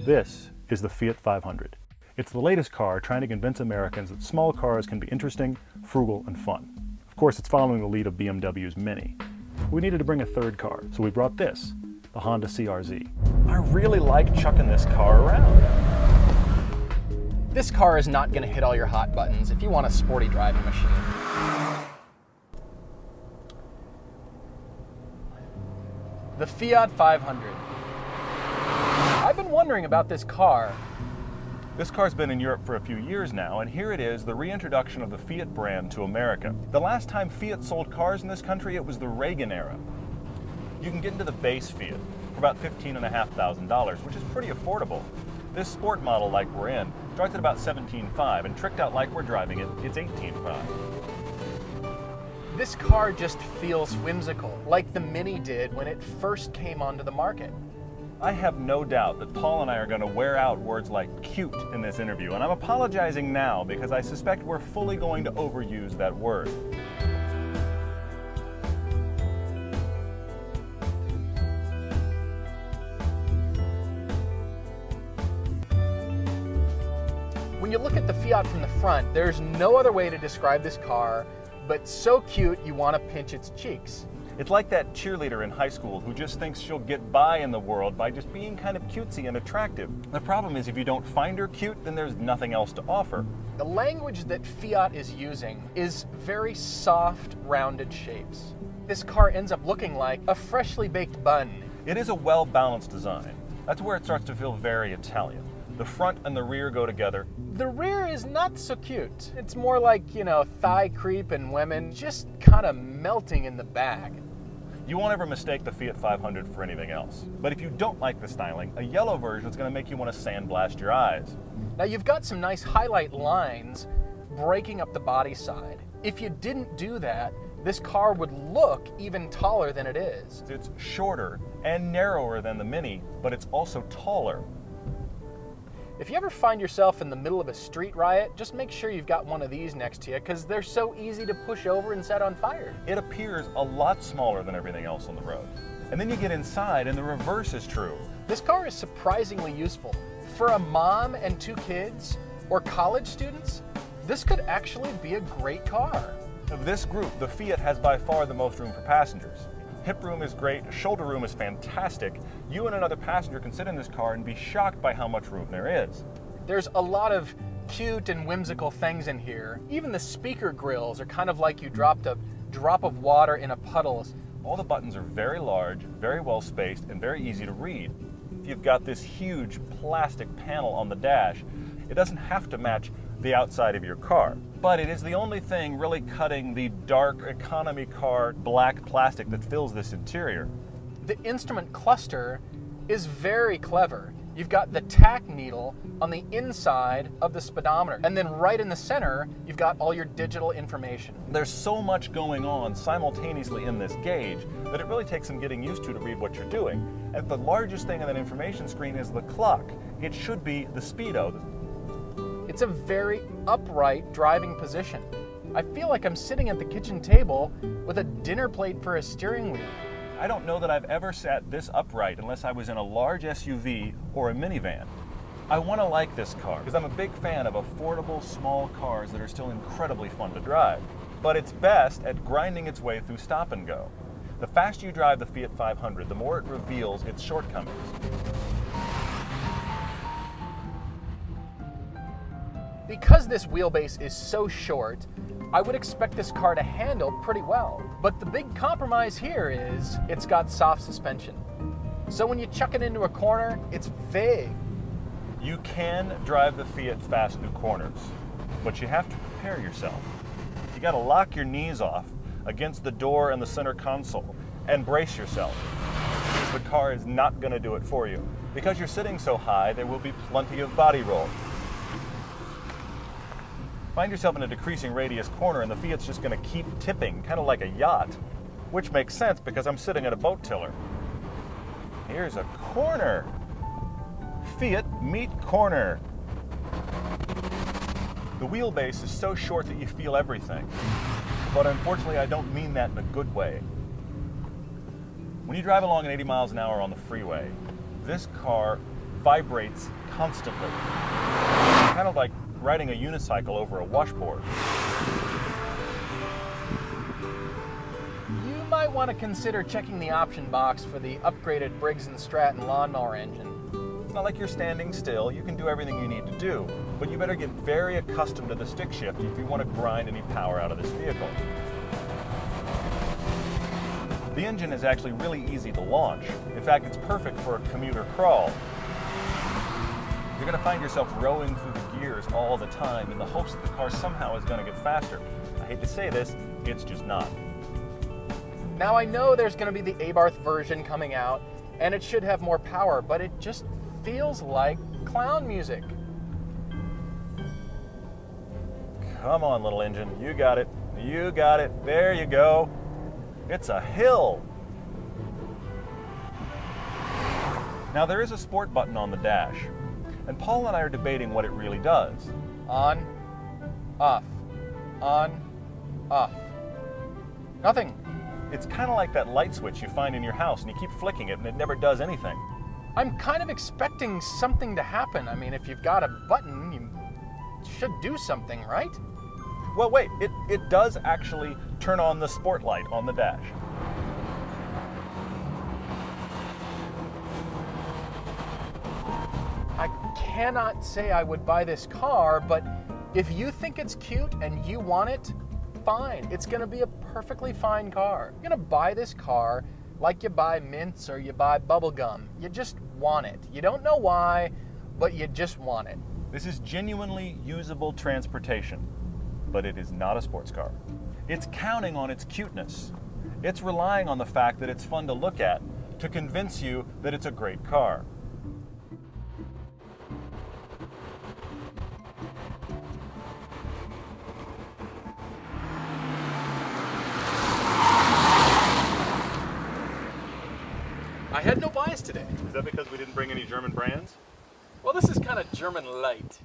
This is the Fiat 500. It's the latest car trying to convince Americans that small cars can be interesting, frugal, and fun. Of course, it's following the lead of BMW's Mini. We needed to bring a third car, so we brought this, the Honda CR-Z. I really like chucking this car around. This car is not going to hit all your hot buttons if you want a sporty driving machine. The Fiat 500. I've been wondering about this car. This car's been in Europe for a few years now, and here it is, the reintroduction of the Fiat brand to America. The last time Fiat sold cars in this country, it was the Reagan era. You can get into the base Fiat for about $15,500, which is pretty affordable. This sport model like we're in starts at about $17,500, and tricked out like we're driving it, it's $18,500. This car just feels whimsical, like the Mini did when it first came onto the market. I have no doubt that Paul and I are going to wear out words like cute in this interview, and I'm apologizing now because I suspect we're fully going to overuse that word. When you look at the Fiat from the front, there's no other way to describe this car, but so cute you want to pinch its cheeks. It's like that cheerleader in high school who just thinks she'll get by in the world by just being kind of cutesy and attractive. The problem is if you don't find her cute, then there's nothing else to offer. The language that Fiat is using is very soft, rounded shapes. This car ends up looking like a freshly baked bun. It is a well-balanced design. That's where it starts to feel very Italian. The front and the rear go together. The rear is not so cute. It's more like, thigh creep and women just kind of melting in the bag. You won't ever mistake the Fiat 500 for anything else. But if you don't like the styling, a yellow version is going to make you want to sandblast your eyes. Now you've got some nice highlight lines breaking up the body side. If you didn't do that, this car would look even taller than it is. It's shorter and narrower than the Mini, but it's also taller. If you ever find yourself in the middle of a street riot, just make sure you've got one of these next to you because they're so easy to push over and set on fire. It appears a lot smaller than everything else on the road. And then you get inside and the reverse is true. This car is surprisingly useful. For a mom and 2 kids or college students, this could actually be a great car. Of this group, the Fiat has by far the most room for passengers. Hip room is great, shoulder room is fantastic. You and another passenger can sit in this car and be shocked by how much room there is. There's a lot of cute and whimsical things in here. Even the speaker grills are kind of like you dropped a drop of water in a puddle. All the buttons are very large, very well spaced, and very easy to read. You've got this huge plastic panel on the dash. It doesn't have to match the outside of your car, but it is the only thing really cutting the dark economy car black plastic that fills this interior. The instrument cluster is very clever. You've got the tack needle on the inside of the speedometer, and then right in the center, you've got all your digital information. There's so much going on simultaneously in this gauge that it really takes some getting used to read what you're doing. And the largest thing on that information screen is the clock. It should be the speedo. It's a very upright driving position. I feel like I'm sitting at the kitchen table with a dinner plate for a steering wheel. I don't know that I've ever sat this upright unless I was in a large SUV or a minivan. I want to like this car because I'm a big fan of affordable small cars that are still incredibly fun to drive. But it's best at grinding its way through stop and go. The faster you drive the Fiat 500, the more it reveals its shortcomings. Because this wheelbase is so short, I would expect this car to handle pretty well. But the big compromise here is it's got soft suspension. So when you chuck it into a corner, it's vague. You can drive the Fiat fast through corners, but you have to prepare yourself. You got to lock your knees off against the door and the center console and brace yourself. The car is not going to do it for you. Because you're sitting so high, there will be plenty of body roll. Find yourself in a decreasing radius corner and the Fiat's just going to keep tipping, kind of like a yacht, which makes sense because I'm sitting at a boat tiller. Here's a corner. Fiat meet corner. The wheelbase is so short that you feel everything, but unfortunately I don't mean that in a good way. When you drive along at 80 miles an hour on the freeway, this car vibrates constantly. Kind of like riding a unicycle over a washboard. You might want to consider checking the option box for the upgraded Briggs & Stratton lawnmower engine. It's not like you're standing still. You can do everything you need to do, but you better get very accustomed to the stick shift if you want to grind any power out of this vehicle. The engine is actually really easy to launch. In fact, it's perfect for a commuter crawl. You're going to find yourself rowing through the gears all the time in the hopes that the car somehow is going to get faster. I hate to say this, it's just not. Now I know there's going to be the Abarth version coming out, and it should have more power, but it just feels like clown music. Come on, little engine. You got it. You got it. There you go. It's a hill. Now there is a sport button on the dash, and Paul and I are debating what it really does. On, off, on, off. Nothing. It's kind of like that light switch you find in your house and you keep flicking it and it never does anything. I'm kind of expecting something to happen. I mean, if you've got a button, you should do something, right? Well, wait, it does actually turn on the sport light on the dash. I cannot say I would buy this car, but if you think it's cute and you want it, fine. It's gonna be a perfectly fine car. You're gonna buy this car like you buy mints or you buy bubble gum. You just want it. You don't know why, but you just want it. This is genuinely usable transportation, but it is not a sports car. It's counting on its cuteness. It's relying on the fact that it's fun to look at to convince you that it's a great car. I had no bias today. Is that because we didn't bring any German brands? Well, this is kind of German light.